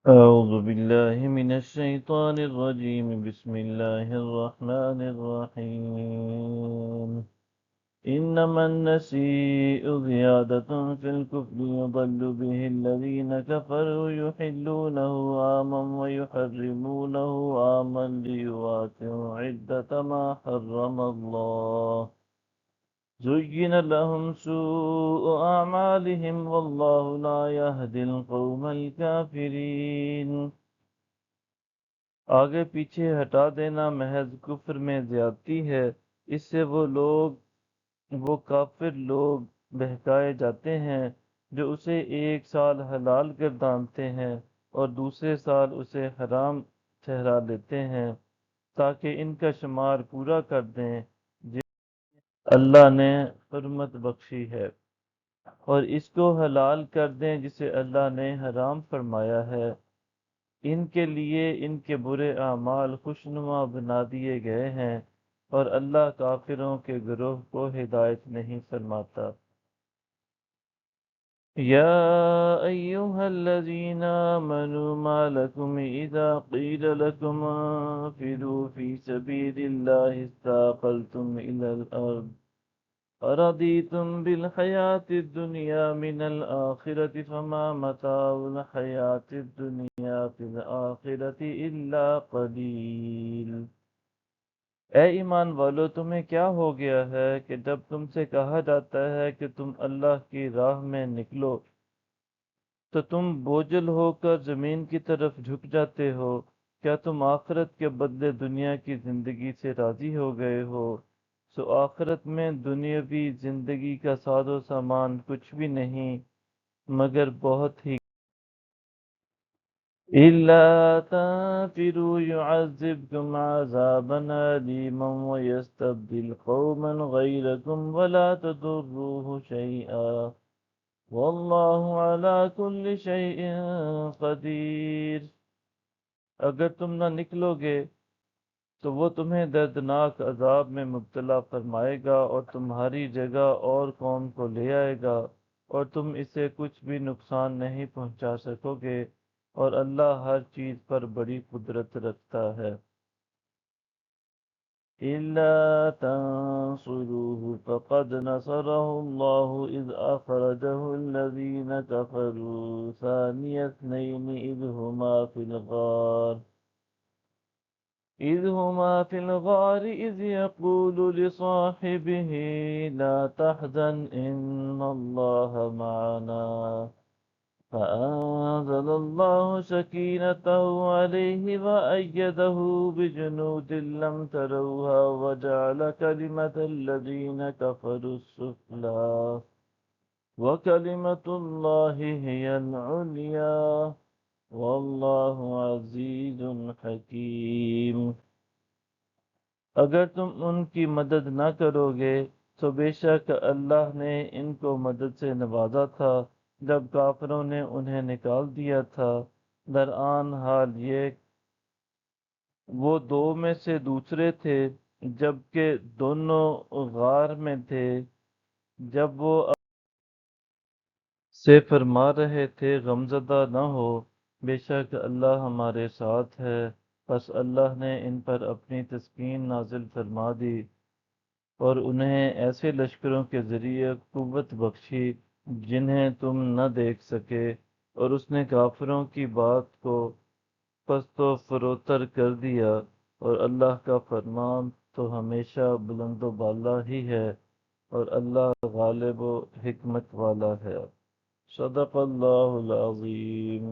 أعوذ بالله من الشيطان الرجيم بسم الله الرحمن الرحيم إنما النسيء زيادة في الكفر يضل به الذين كفروا يحلونه عاما ويحرمونه عاما ليواتوا عدة ما حرم الله زين لهم سوء أعمالهم والله لا يهدي القوم الكافرين آگے پیچھے ہٹا دینا محض کفر میں زیادتی ہے، اس سے وہ کافر لوگ بہکائے جاتے ہیں جو اسے ایک سال حلال گردانتے ہیں اور دوسرے سال اسے حرام ٹھہرا لیتے ہیں تاکہ ان کا شمار پورا کر دیں جس اللہ نے حرمت بخشی ہے، اور اس کو حلال کر دیں جسے اللہ نے حرام فرمایا ہے۔ ان کے لیے ان کے برے اعمال خوشنما بنا دیے گئے ہیں، اور اللہ کافروں کے گروہ کو ہدایت نہیں فرماتا۔ یا ایہا الذین آمنوا ما لکم اذا قیل لکم انفروا فی سبیل اللہ استاقلتم الی الارض أرضيتم بالحياة الدنيا من الآخرة فما متاع الحياة الدنيا في الآخرة إلا قليل۔ اے ایمان والو، تمہیں کیا ہو گیا ہے کہ جب تم سے کہا جاتا ہے کہ تم اللہ کی راہ میں نکلو تو تم بوجھل ہو کر زمین کی طرف جھک جاتے ہو؟ کیا تم آخرت کے بدلے دنیا کی زندگی سے راضی ہو گئے ہو؟ سو آخرت میں دنیاوی زندگی کا ساز و سامان کچھ بھی نہیں مگر بہت ہی إِلَّا تَنفِرُوا يُعَذِّبْكُمْ عَذَابًا أَلِيمًا وَيَسْتَبْدِلْ قَوْمًا غَيْرَكُمْ وَلَا تَضُرُّوهُ شَيْئًا وَاللَّهُ عَلَى كُلِّ شَيْءٍ قَدِيرٌ۔ اگر تم نہ نکلو گے تو وہ تمہیں دردناک عذاب میں مبتلا فرمائے گا اور تمہاری جگہ اور قوم کو لے آئے گا، اور تم اسے کچھ بھی نقصان نہیں پہنچا سکو گے، اور اللہ ہر چیز پر بڑی قدرت رکھتا ہے۔ إِلَّا تَنصُرُوهُ فَقَدْ نَصَرَهُ اللَّهُ إِذْ أَخْرَجَهُ الَّذِينَ كَفَرُوا ثَانِيَ اثْنَيْنِ إِذْ هُمَا فِي الْغَارِ إِذْ يَقُولُ لِصَاحِبِهِ لَا تَحْزَنْ إِنَّ اللَّهَ مَعَنَا فَأَنزَلَ اللَّهُ سَكِينَتَهُ عَلَيْهِ وَأَيَّدَهُ بِجُنُودٍ لَّمْ تَرَوْهَا وَجَعَلَ كَلِمَةَ الَّذِينَ كَفَرُوا السُّفْلَىٰ وَكَلِمَةُ اللَّهِ هِيَ الْعُلْيَا واللہ عزیز حکیم۔ اگر تم ان کی مدد نہ کرو گے تو بے شک اللہ نے ان کو مدد سے نوازا تھا جب کافروں نے انہیں نکال دیا تھا، درآن حال یہ وہ دو میں سے دوسرے تھے جبکہ دونوں غار میں تھے، جب وہ سے فرما رہے تھے غمزدہ نہ ہو، بے شک اللہ ہمارے ساتھ ہے۔ پس اللہ نے ان پر اپنی تسکین نازل فرما دی اور انہیں ایسے لشکروں کے ذریعے قوت بخشی جنہیں تم نہ دیکھ سکے، اور اس نے کافروں کی بات کو پست و فروتر کر دیا، اور اللہ کا فرمان تو ہمیشہ بلند و بالا ہی ہے، اور اللہ غالب و حکمت والا ہے۔ صدق اللہ العظیم۔